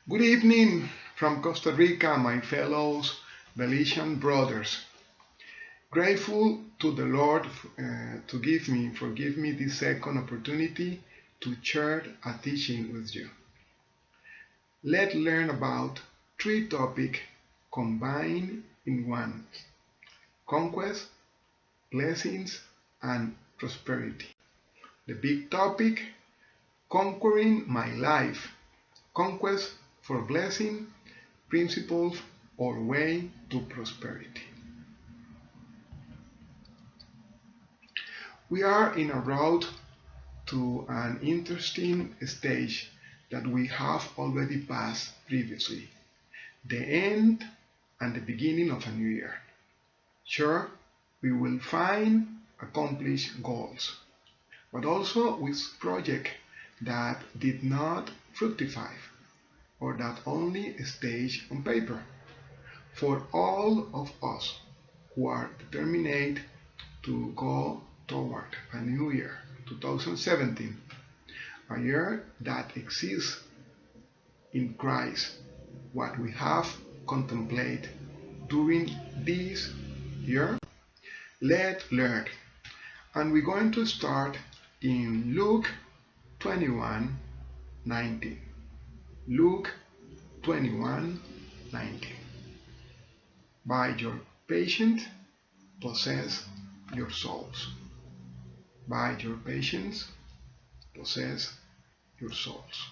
Good evening from Costa Rica, my fellows Belician brothers. Grateful to the Lord forgive me this second opportunity to share a teaching with you. Let's learn about three topics combined in one: conquest, blessings, and prosperity. The big topic: conquering my life, conquest for blessing, principles or way to prosperity. We are in a road to an interesting stage that we have already passed previously, the end and the beginning of a new year. Sure, we will find accomplished goals, but also with projects that did not fructify or that only stayed on paper. For all of us who are determined to go toward a new year, 2017, a year that exists in Christ, what we have contemplated during this year, let's learn. And we're going to start in Luke 21:19. Luke 21:19. By your patience possess your souls. By your patience possess your souls.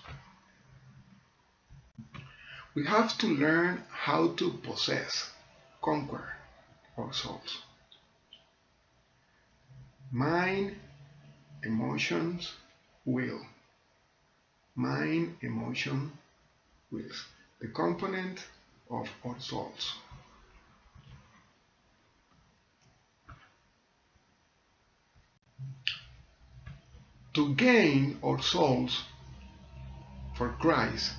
We have to learn how to possess, conquer our souls. Mind, emotions, will. Mind, emotion, wills. The component of our souls. To gain our souls for Christ,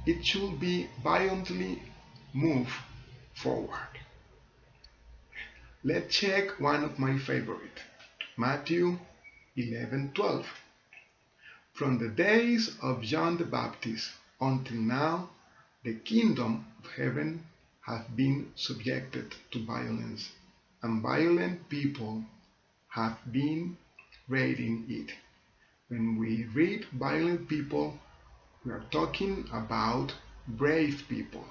it should be violently move forward. Let's check one of my favorite, Matthew 11:12. From the days of John the Baptist until now, the kingdom of heaven has been subjected to violence, and violent people have been raiding it. When we read violent people, we are talking about brave people,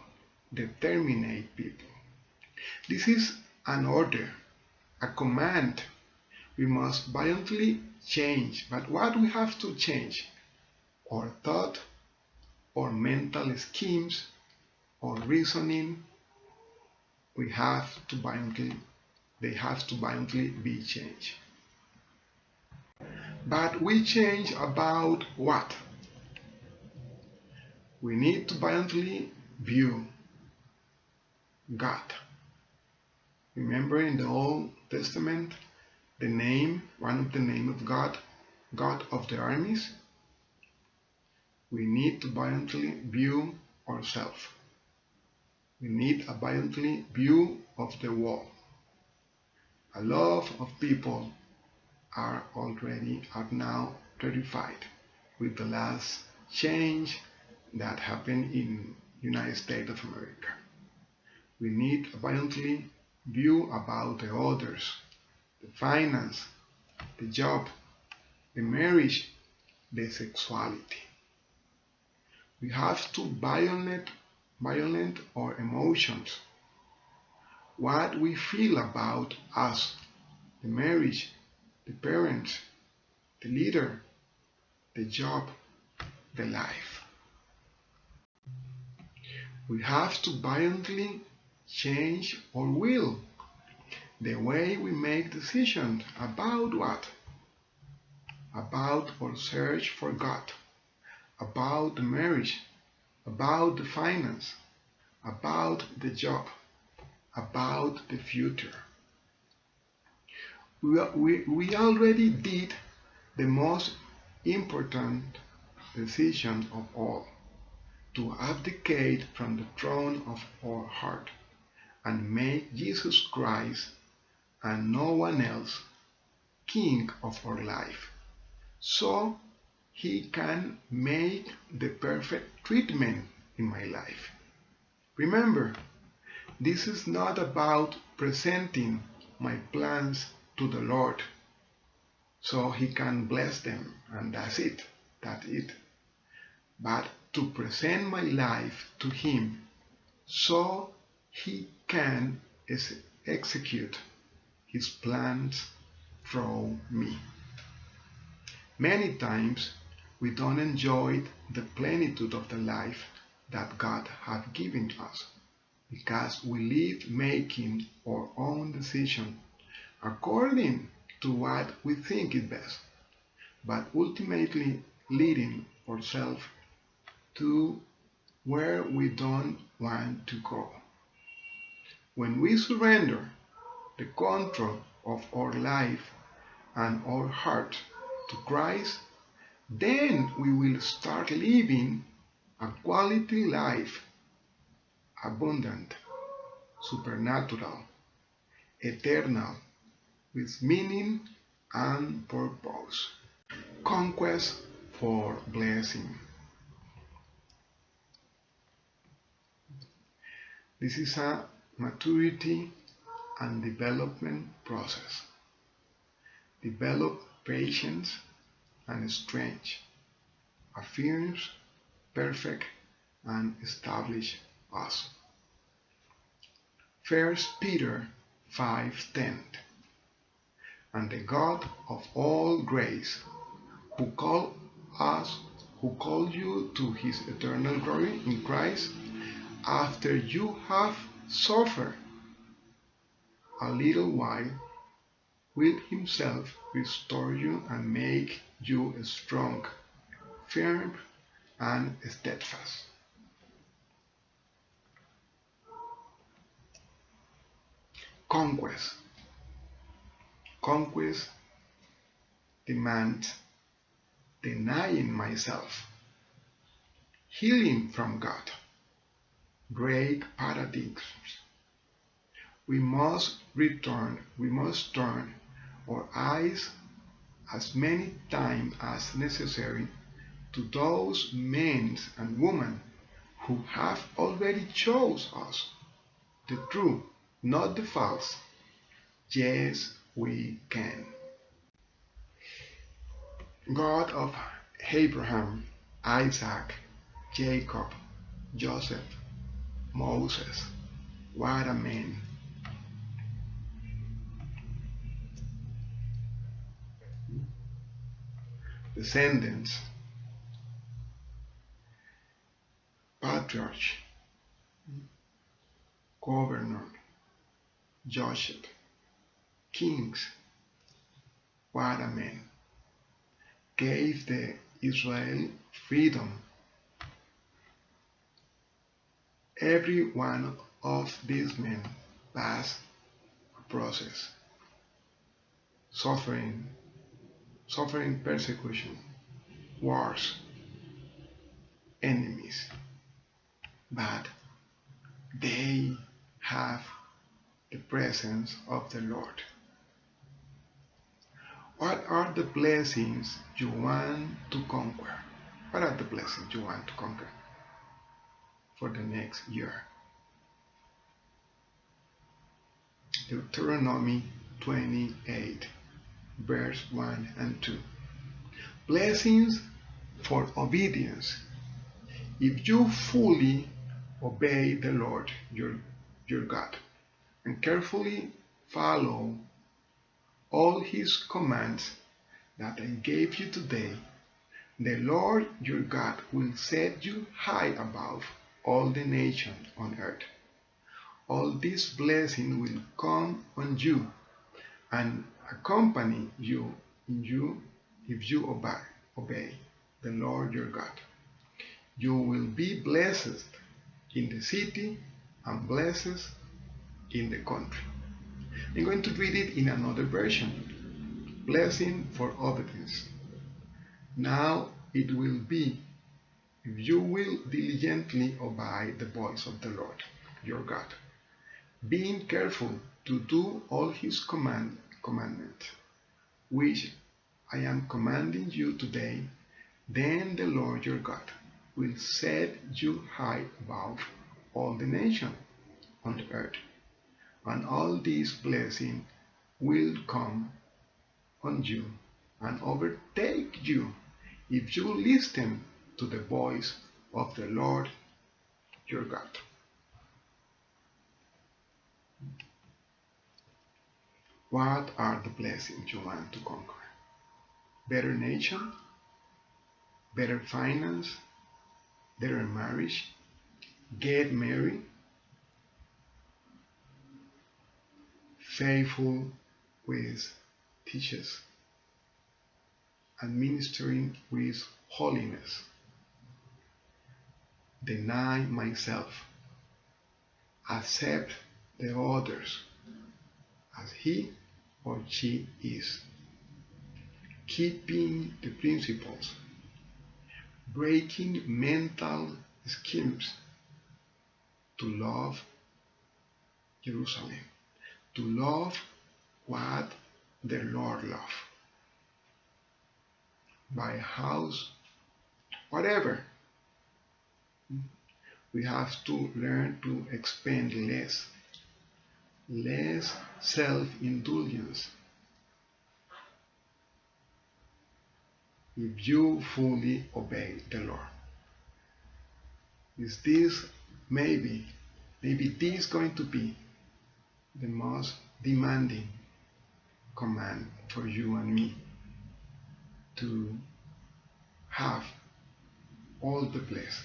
determined people. This is an order, a command. We must violently change. But what we have to change? Our thought, our mental schemes, our reasoning. They have to violently be changed. But we change about what? We need to violently view God. Remember in the Old Testament, one of the name of God, God of the armies? We need to violently view ourselves. We need a violently view of the world. A lot of people are now terrified with the last change that happened in United States of America. We need a violently view about the others, the finance, the job, the marriage, the sexuality. We have to violate our emotions, what we feel about us, the marriage, the parents, the leader, the job, the life. We have to violently change our will, the way we make decisions about what? About our search for God, about the marriage, about the finance, about the job, about the future. We already did the most important decision of all, to abdicate from the throne of our heart and make Jesus Christ and no one else King of our life, so He can make the perfect treatment in my life. Remember, this is not about presenting my plans to the Lord so He can bless them and that's it. But to present my life to Him so He can execute His plans through me. Many times we don't enjoy the plenitude of the life that God has given us because we live making our own decision according to what we think is best, but ultimately leading ourselves to where we don't want to go. When we surrender the control of our life and our heart to Christ, then we will start living a quality life, abundant, supernatural, eternal, with meaning and purpose. Conquest for blessing. This is a maturity and development process. Develop patience and strength. Affirms, perfect, and establish us. 1 Peter 5:10. And the God of all grace, who called you to His eternal glory in Christ, after you have suffered a little while, will Himself restore you and make you strong, firm, and steadfast. Conquest. Conquest demands denying myself, healing from God, break paradigms. We must turn our eyes as many times as necessary to those men and women who have already chose us, the true, not the false. Yes, we can. God of Abraham, Isaac, Jacob, Joseph, Moses, what a man. Descendants, patriarch, governor, Joseph, kings, what a man. Gave the Israel freedom. Every one of these men passed a process, suffering persecution, wars, enemies, but they have the presence of the Lord. What are the blessings you want to conquer? What are the blessings you want to conquer for the next year? Deuteronomy 28, verse 1 and 2. Blessings for obedience. If you fully obey the Lord your God and carefully follow all His commands that I gave you today, the Lord your God will set you high above all the nations on earth. All these blessings will come on you and accompany you if you obey the Lord your God. You will be blessed in the city and blessed in the country. I'm going to read it in another version. Blessing for obedience. Now it will be, if you will diligently obey the voice of the Lord your God, being careful to do all His commandments, which I am commanding you today, then the Lord your God will set you high above all the nations on the earth, and all these blessings will come on you and overtake you if you listen to the voice of the Lord your God. What are the blessings you want to conquer? Better nation, better finance, better marriage, get married, faithful with teachers, administering with holiness, deny myself, accept the others as he or she is, keeping the principles, breaking mental schemes to love Jerusalem, to love what the Lord loves, by house, whatever. We have to learn to expend less self-indulgence. If you fully obey the Lord, is this maybe this going to be the most demanding command for you and me to have all the blessings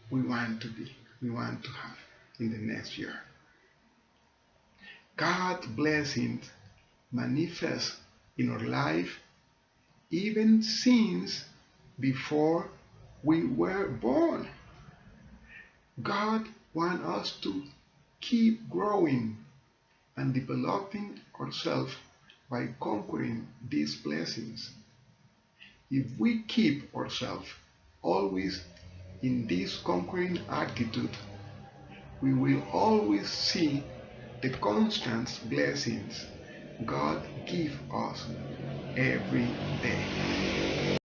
we want to have in the next year. God's blessings manifest in our life even since before we were born. God wants us to keep growing and developing ourselves by conquering these blessings. If we keep ourselves always in this conquering attitude, we will always see the constant blessings God gives us every day.